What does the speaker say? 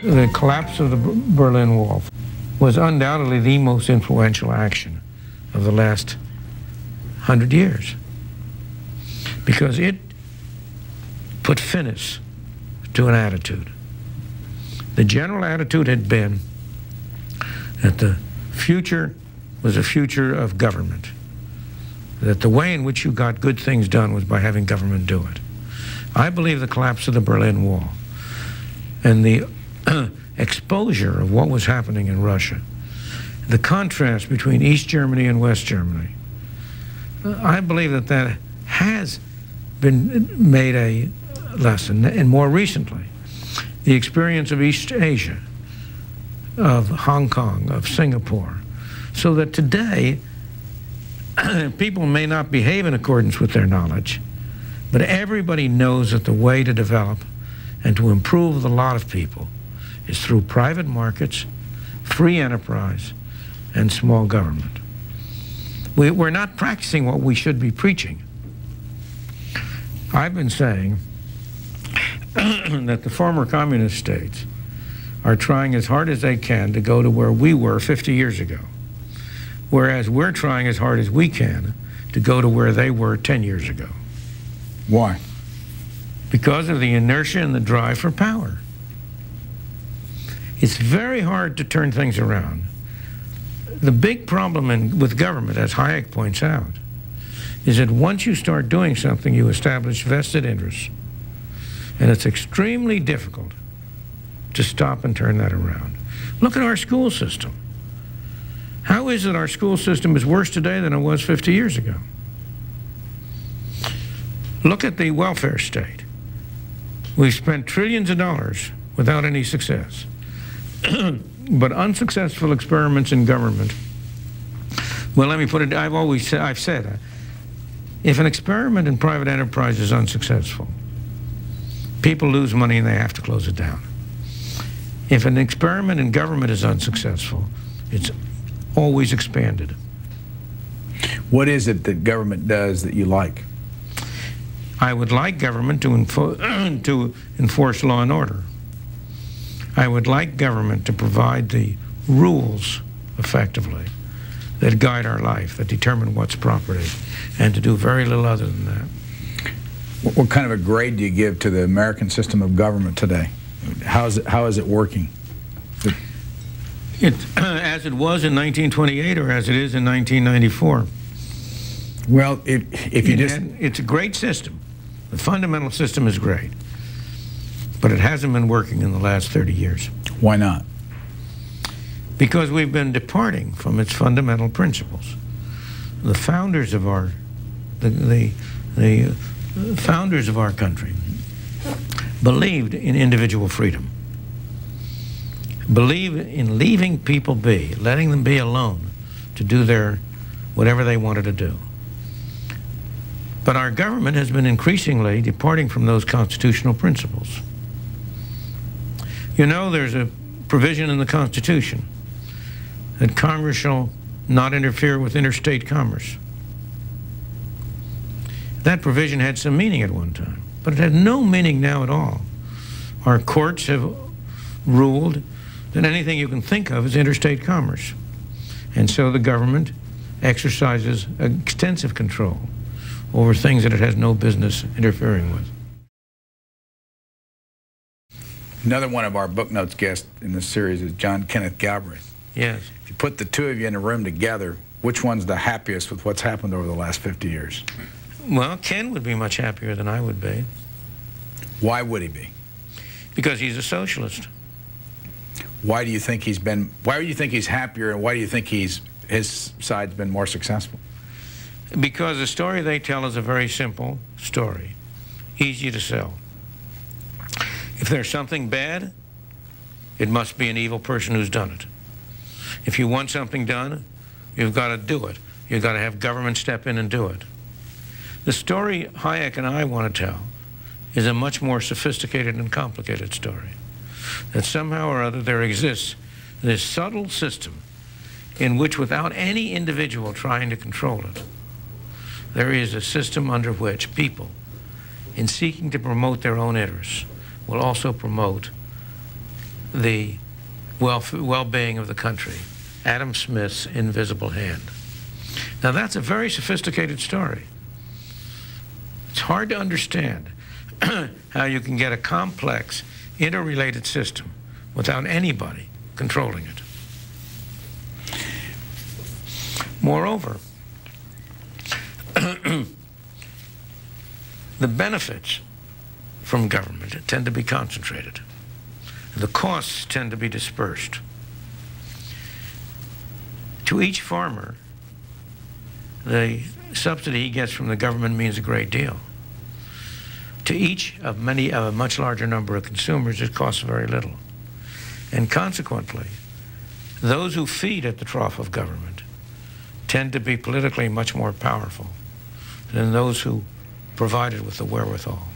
the collapse of the Berlin Wall was undoubtedly the most influential action of the last 100 years, because it put finis to an attitude. The general attitude had been that the future was a future of government, that the way in which you got good things done was by having government do it. I believe the collapse of the Berlin Wall and the exposure of what was happening in Russia, the contrast between East Germany and West Germany, I believe that that has been made a lesson. And more recently, the experience of East Asia, of Hong Kong, of Singapore, so that today people may not behave in accordance with their knowledge, but everybody knows that the way to develop and to improve the lot of people is through private markets, free enterprise, and small government. We're not practicing what we should be preaching. I've been saying that the former communist states are trying as hard as they can to go to where we were 50 years ago, whereas we're trying as hard as we can to go to where they were 10 years ago. Why? Because of the inertia and the drive for power. It's very hard to turn things around. The big problem with government, as Hayek points out, is that once you start doing something, you establish vested interests. And it's extremely difficult to stop and turn that around. Look at our school system. How is it our school system is worse today than it was 50 years ago? Look at the welfare state. We've spent trillions of dollars without any success. But unsuccessful experiments in government, well, let me put it, I've said, if an experiment in private enterprise is unsuccessful, people lose money and they have to close it down. If an experiment in government is unsuccessful, it's always expanded. What is it that government does that you like? I would like government to enforce law and order. I would like government to provide the rules effectively that guide our life, that determine what's property, and to do very little other than that. What kind of a grade do you give to the American system of government today? How is it working? As it was in 1928 or as it is in 1994. Well, it's a great system. The fundamental system is great. But it hasn't been working in the last 30 years. Why not? Because we've been departing from its fundamental principles. The founders of our, the founders of our country believed in individual freedom, believed in leaving people be, letting them be alone to do whatever they wanted to do. But our government has been increasingly departing from those constitutional principles. You know, there's a provision in the Constitution that Congress shall not interfere with interstate commerce. That provision had some meaning at one time, but it has no meaning now at all. Our courts have ruled that anything you can think of is interstate commerce. And so the government exercises extensive control over things that it has no business interfering with. Another one of our book notes guests in this series is John Kenneth Galbraith. Yes. If you put the two of you in a room together, which one's the happiest with what's happened over the last 50 years? Well, Ken would be much happier than I would be. Why would he be? Because he's a socialist. Why do you think he's happier, and why do you think his side's been more successful? Because the story they tell is a very simple story, easy to sell. If there's something bad, it must be an evil person who's done it. If you want something done, you've got to do it. You've got to have government step in and do it. The story Hayek and I want to tell is a much more sophisticated and complicated story. That somehow or other there exists this subtle system in which, without any individual trying to control it, there is a system under which people, in seeking to promote their own interests, will also promote the well-being of the country. Adam Smith's invisible hand. Now that's a very sophisticated story. It's hard to understand how you can get a complex, interrelated system without anybody controlling it. Moreover, the benefits from government tend to be concentrated. The costs tend to be dispersed. To each farmer, the subsidy he gets from the government means a great deal. To each of a much larger number of consumers, it costs very little. And consequently, those who feed at the trough of government tend to be politically much more powerful than those who provide it with the wherewithal.